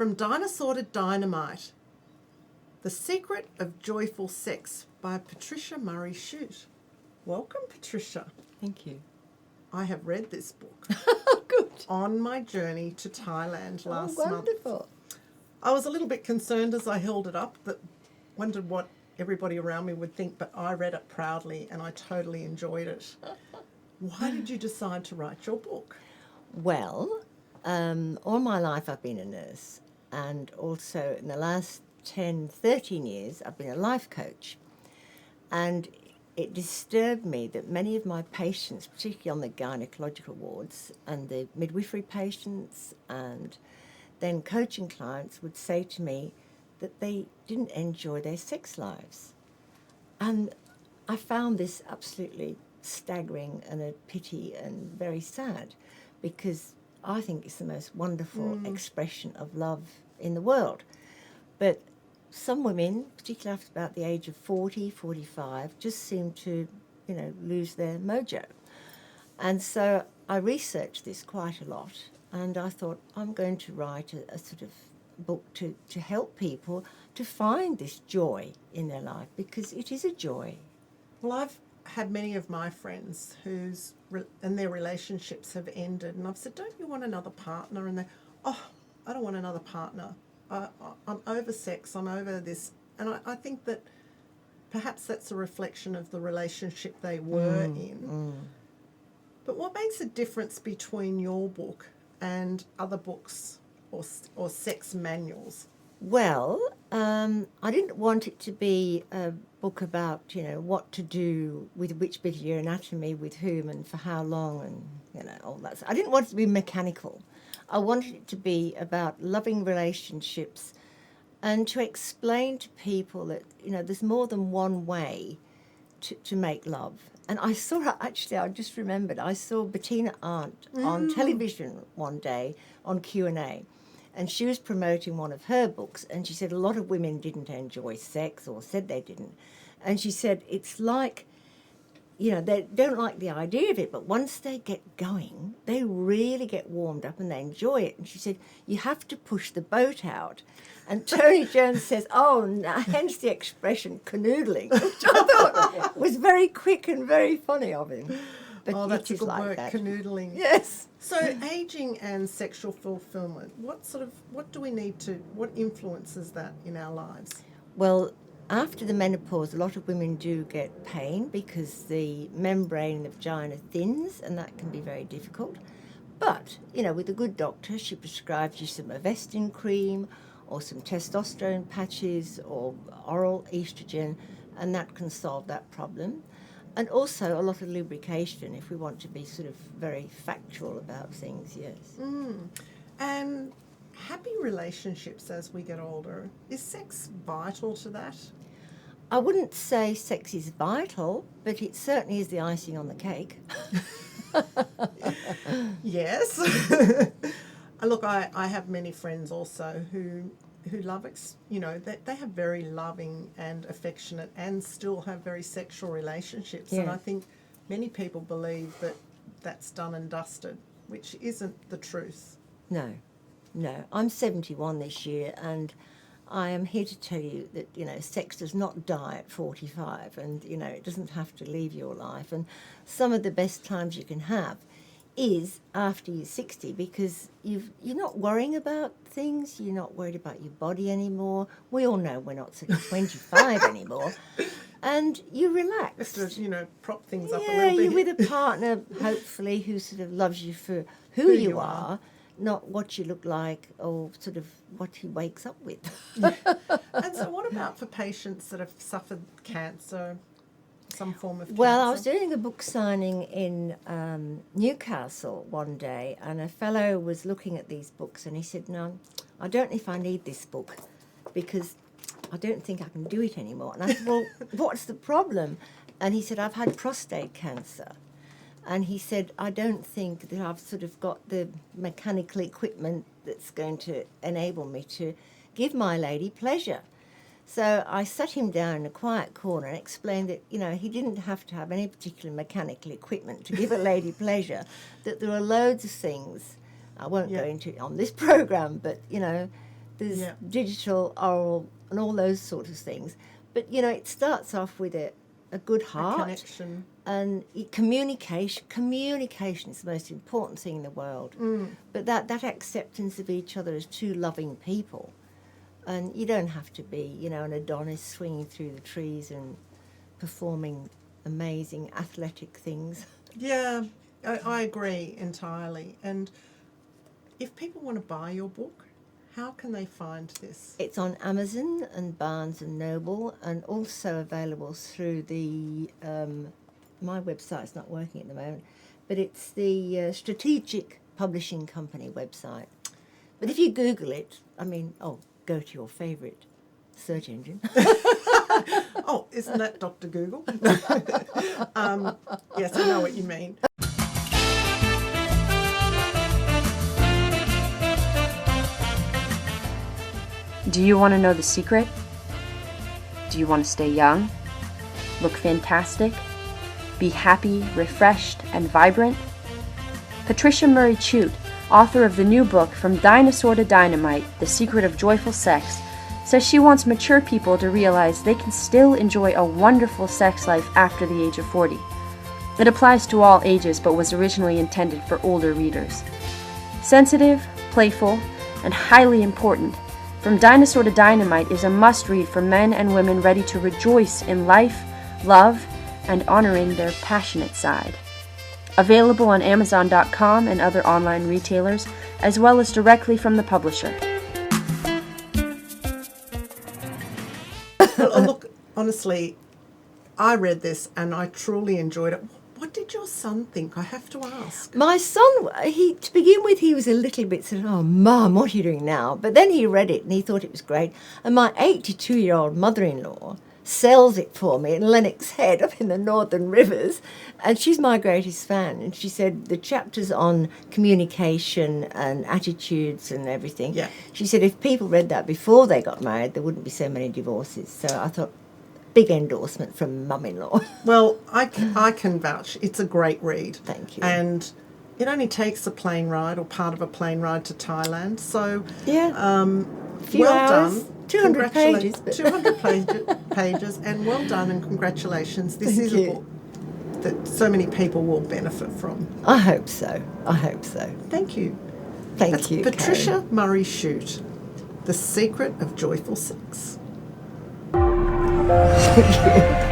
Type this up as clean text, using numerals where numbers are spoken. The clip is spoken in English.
From Dinosaur to Dynamite, The Secret of Joyful Sex by Patricia Murray-Chute. Welcome, Patricia. Thank you. I have read this book Good. on my journey to Thailand last month. Wonderful. I was a little bit concerned as I held it up, that wondered what everybody around me would think, but I read it proudly and I totally enjoyed it. Why did you decide to write your book? Well, all my life I've been a nurse, and also in the last 10, 13 years I've been a life coach. And it disturbed me that many of my patients, particularly on the gynecological wards and the midwifery patients and then coaching clients, would say to me that they didn't enjoy their sex lives. And I found this absolutely staggering and a pity and very sad, because I think it's the most wonderful expression of love in the world. But some women, particularly after about the age of 40, 45, just seem to, lose their mojo. And so I researched this quite a lot, and I thought I'm going to write a sort of book to help people to find this joy in their life, because it is a joy. Well, I've had many of my friends and their relationships have ended, and I've said, don't you want another partner? And they, I don't want another partner. I'm over sex, I'm over this. And I think that perhaps that's a reflection of the relationship they were in. But what makes a difference between your book and other books or sex manuals? Well, I didn't want it to be a book about, what to do with which bit of your anatomy, with whom and for how long, and, all that. I didn't want it to be mechanical. I wanted it to be about loving relationships and to explain to people that, there's more than one way to make love. And I saw, actually, I just remembered, I saw Bettina Arndt on television one day on Q&A. And she was promoting one of her books, and she said a lot of women didn't enjoy sex, or said they didn't. And she said it's like, they don't like the idea of it, but once they get going, they really get warmed up and they enjoy it. And she said, you have to push the boat out. And Tony Jones says, hence the expression canoodling, which I thought was very quick and very funny of him. But that's a good like word, that. canoodling. Yes. So ageing and sexual fulfillment, what influences that in our lives? Well, after the menopause, a lot of women do get pain because the membrane in the vagina thins, and that can be very difficult. But, with a good doctor, she prescribes you some Avestin cream or some testosterone patches or oral estrogen, and that can solve that problem. And also a lot of lubrication, if we want to be sort of very factual about things, yes. And happy relationships as we get older, is sex vital to that? I wouldn't say sex is vital, but it certainly is the icing on the cake. Yes. Look, I have many friends also who love, they have very loving and affectionate and still have very sexual relationships. Yeah. And I think many people believe that that's done and dusted, which isn't the truth. No. I'm 71 this year, and I am here to tell you that, sex does not die at 45, and, it doesn't have to leave your life. And some of the best times you can have is after you're 60, because you're not worrying about things, you're not worried about your body anymore. We all know we're not sort of 25 anymore. And you relax. Just to, prop things up a Yeah, little bit. you're with a partner, hopefully, who sort of loves you for who you are, not what you look like or sort of what he wakes up with. And so what about for patients that have suffered cancer, some form of cancer? Well, I was doing a book signing in Newcastle one day, and a fellow was looking at these books, and he said, no, I don't know if I need this book, because I don't think I can do it anymore. And I said, well, what's the problem? And he said, I've had prostate cancer. And he said, I don't think that I've sort of got the mechanical equipment that's going to enable me to give my lady pleasure. So I sat him down in a quiet corner and explained that, he didn't have to have any particular mechanical equipment to give a lady pleasure, that there are loads of things, I won't go into it on this programme, but, There's Yeah. digital, oral, and all those sort of things. But, it starts off with a good heart. Connection. And communication is the most important thing in the world. But that acceptance of each other as two loving people. And you don't have to be, an Adonis swinging through the trees and performing amazing athletic things. Yeah, I agree entirely. And if people want to buy your book, how can they find this? It's on Amazon and Barnes and Noble, and also available through the, my website's not working at the moment, but it's the Strategic Publishing Company website. But if you Google it, go to your favourite search engine. Oh, isn't that Dr. Google? Yes, I know what you mean. Do you want to know the secret? Do you want to stay young? Look fantastic? Be happy, refreshed, and vibrant? Patricia Murray-Chute, author of the new book From Dinosaur to Dynamite, The Secret of Joyful Sex, says she wants mature people to realize they can still enjoy a wonderful sex life after the age of 40. It applies to all ages but was originally intended for older readers. Sensitive, playful, and highly important, From Dinosaur to Dynamite is a must-read for men and women ready to rejoice in life, love, and honoring their passionate side. Available on Amazon.com and other online retailers, as well as directly from the publisher. Well, look, honestly, I read this and I truly enjoyed it. What did your son think? I have to ask. My son, to begin with, he was a little bit sort of, oh, Mum, what are you doing now? But then he read it and he thought it was great. And my 82-year-old mother-in-law sells it for me in Lennox Head up in the Northern Rivers. And she's my greatest fan. And she said the chapters on communication and attitudes and everything, Yeah. she said if people read that before they got married, there wouldn't be so many divorces. So I thought, big endorsement from mum-in-law. Well, I can vouch. It's a great read. Thank you. And it only takes a plane ride or part of a plane ride to Thailand. So, Yeah. Few well hours, done. 200 pages. But 200 pages, and well done and congratulations. This Thank is you. a book that so many people will benefit from. I hope so. Thank you. Thank That's you, Patricia Murray-Chute, The Secret of Joyful Sex. Karen. Thank you.